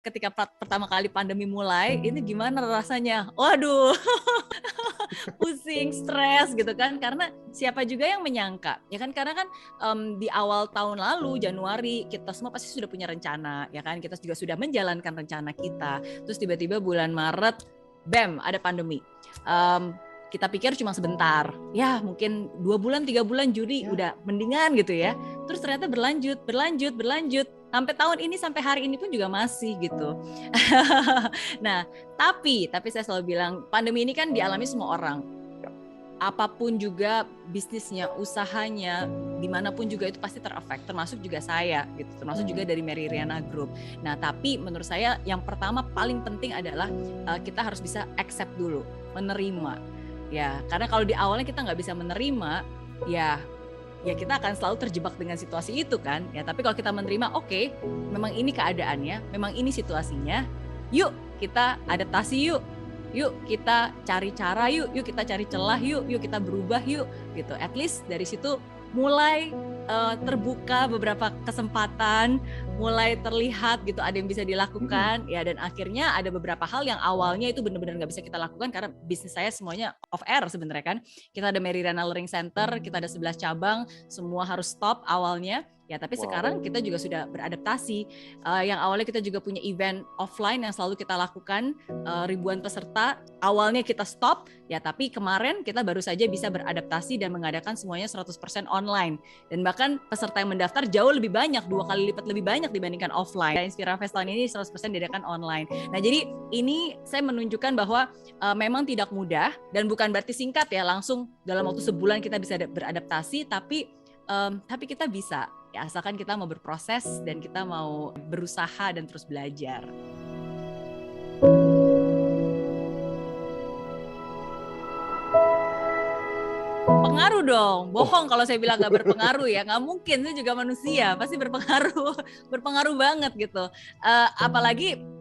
ketika pertama kali pandemi mulai, ini gimana rasanya? Waduh, pusing, stres gitu kan, karena siapa juga yang menyangka, ya kan, karena kan di awal tahun lalu, Januari, kita semua pasti sudah punya rencana, ya kan, kita juga sudah menjalankan rencana kita, terus tiba-tiba bulan Maret, bam, ada pandemi. Kita pikir cuma sebentar, ya mungkin 2 bulan, 3 bulan Juni udah mendingan gitu ya, terus ternyata berlanjut, sampai tahun ini, sampai hari ini pun juga masih gitu. Nah, tapi saya selalu bilang, pandemi ini kan dialami semua orang. Apapun juga bisnisnya, usahanya, dimanapun juga itu pasti terefek, termasuk juga saya gitu, termasuk juga dari Mary Riana Group. Nah, tapi menurut saya yang pertama paling penting adalah kita harus bisa accept dulu, menerima. Ya, karena kalau di awalnya kita nggak bisa menerima, ya kita akan selalu terjebak dengan situasi itu kan. Ya, tapi kalau kita menerima, oke, memang ini keadaannya, memang ini situasinya. Yuk kita adaptasi yuk kita cari cara yuk kita cari celah yuk kita berubah yuk gitu. At least dari situ mulai terbuka beberapa kesempatan, mulai terlihat gitu ada yang bisa dilakukan ya, dan akhirnya ada beberapa hal yang awalnya itu benar-benar nggak bisa kita lakukan karena bisnis saya semuanya off air sebenarnya kan. Kita ada Mary Riana Learning Center, kita ada 11 cabang, semua harus stop awalnya. Ya, tapi sekarang kita juga sudah beradaptasi. Yang awalnya kita juga punya event offline yang selalu kita lakukan, ribuan peserta. Awalnya kita stop, ya tapi kemarin kita baru saja bisa beradaptasi dan mengadakan semuanya 100% online. Dan bahkan peserta yang mendaftar jauh lebih banyak, 2 kali lipat lebih banyak dibandingkan offline. Inspira Fest tahun ini 100% diadakan online. Nah, jadi ini saya menunjukkan bahwa memang tidak mudah dan bukan berarti singkat ya, langsung dalam waktu sebulan kita bisa beradaptasi, tapi kita bisa. Ya, asalkan kita mau berproses dan kita mau berusaha dan terus belajar. Pengaruh dong, bohong kalau saya bilang nggak berpengaruh ya, nggak mungkin, saya juga manusia, pasti berpengaruh banget gitu. Apalagi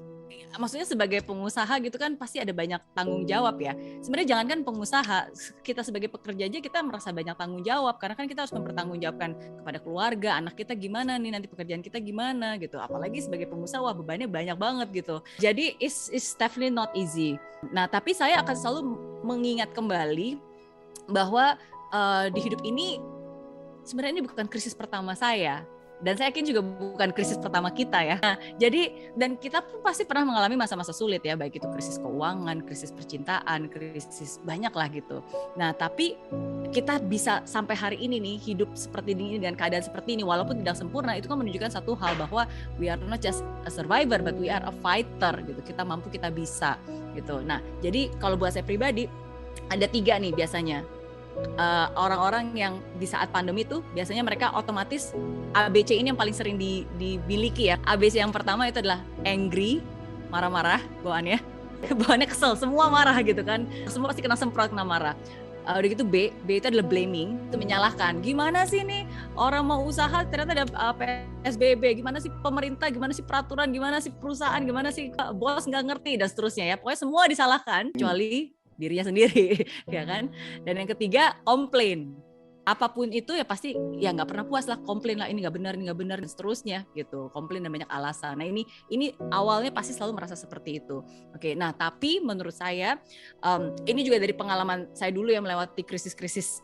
maksudnya sebagai pengusaha gitu kan pasti ada banyak tanggung jawab ya. Sebenarnya jangankan pengusaha, kita sebagai pekerja aja kita merasa banyak tanggung jawab karena kan kita harus mempertanggungjawabkan kepada keluarga, anak kita gimana nih, nanti pekerjaan kita gimana gitu. Apalagi sebagai pengusaha, wah bebannya banyak banget gitu. Jadi it's definitely not easy. Nah, tapi saya akan selalu mengingat kembali bahwa di hidup ini sebenarnya ini bukan krisis pertama saya. Dan saya yakin juga bukan krisis pertama kita ya. Nah, jadi dan kita pun pasti pernah mengalami masa-masa sulit ya, baik itu krisis keuangan, krisis percintaan, krisis banyak lah gitu. Nah, tapi kita bisa sampai hari ini nih hidup seperti ini dengan keadaan seperti ini walaupun tidak sempurna, itu kan menunjukkan satu hal bahwa we are not just a survivor but we are a fighter gitu. Kita mampu, kita bisa gitu. Nah, jadi kalau buat saya pribadi ada 3 nih biasanya. Orang-orang yang di saat pandemi itu biasanya mereka otomatis ABC ini yang paling sering dimiliki ya. ABC yang pertama itu adalah angry, marah-marah bawaannya. Bawaannya kesel, semua marah gitu kan. Semua pasti kena semprot, kena marah. Udah gitu B itu adalah blaming, itu menyalahkan. Gimana sih nih orang mau usaha ternyata ada PSBB, gimana sih pemerintah, gimana sih peraturan, gimana sih perusahaan, gimana sih bos nggak ngerti dan seterusnya ya. Pokoknya semua disalahkan kecuali dirinya sendiri, ya kan? Dan yang ketiga, komplain. Apapun itu ya pasti ya nggak pernah puas lah, komplain lah, ini nggak benar dan seterusnya gitu, komplain dan banyak alasan. Nah ini awalnya pasti selalu merasa seperti itu. Oke, nah tapi menurut saya ini juga dari pengalaman saya dulu yang melewati krisis-krisis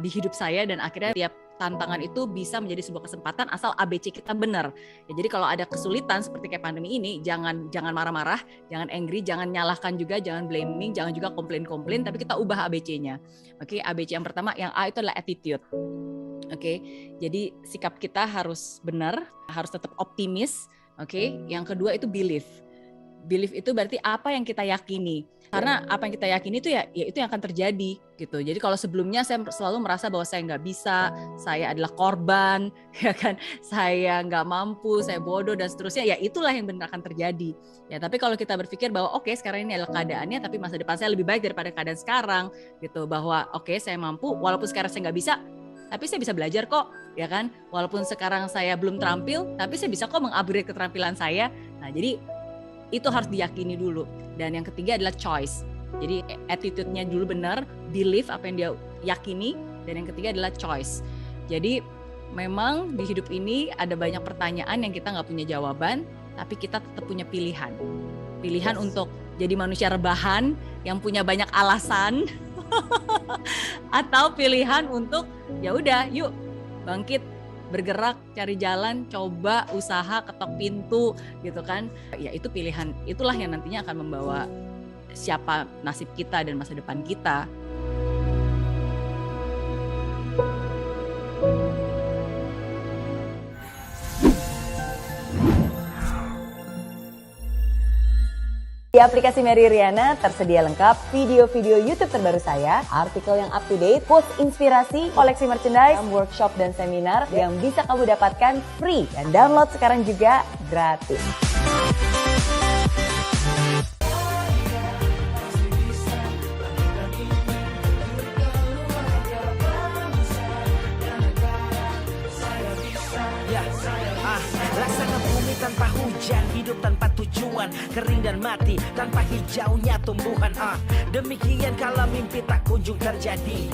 di hidup saya, dan akhirnya tiap tantangan itu bisa menjadi sebuah kesempatan asal ABC kita benar. Ya, jadi kalau ada kesulitan seperti kayak pandemi ini, jangan marah-marah, jangan angry, jangan nyalahkan juga, jangan blaming, jangan juga komplain, tapi kita ubah ABC-nya. Oke, ABC yang pertama, yang A itu adalah attitude. Oke, jadi sikap kita harus benar, harus tetap optimis. Oke, yang kedua itu belief. Belief itu berarti apa yang kita yakini. Karena apa yang kita yakini itu ya itu yang akan terjadi gitu. Jadi kalau sebelumnya saya selalu merasa bahwa saya nggak bisa, saya adalah korban, ya kan, saya nggak mampu, saya bodoh dan seterusnya, ya itulah yang benar akan terjadi. Ya, tapi kalau kita berpikir bahwa oke, sekarang ini adalah keadaannya, tapi masa depan saya lebih baik daripada keadaan sekarang, gitu. Bahwa oke, saya mampu, walaupun sekarang saya nggak bisa, tapi saya bisa belajar kok, ya kan. Walaupun sekarang saya belum terampil, tapi saya bisa kok mengupgrade keterampilan saya. Nah, jadi itu harus diyakini dulu. Dan yang ketiga adalah choice. Jadi attitude-nya dulu benar, belief apa yang dia yakini, dan yang ketiga adalah choice. Jadi memang di hidup ini ada banyak pertanyaan yang kita nggak punya jawaban, tapi kita tetap punya pilihan. Pilihan untuk jadi manusia rebahan yang punya banyak alasan atau pilihan untuk ya udah yuk bangkit, bergerak, cari jalan, coba usaha, ketok pintu gitu kan. Ya itu pilihan, itulah yang nantinya akan membawa siapa nasib kita dan masa depan kita. Di aplikasi Mary Riana tersedia lengkap video-video YouTube terbaru saya, artikel yang up to date, quotes inspirasi, koleksi merchandise, workshop dan seminar yang bisa kamu dapatkan free dan download sekarang juga gratis. Laksana bumi tanpa hujan, hidup tanpa tujuan, kering dan mati tanpa hijaunya tumbuhan. Demikian kalau mimpi tak kunjung terjadi.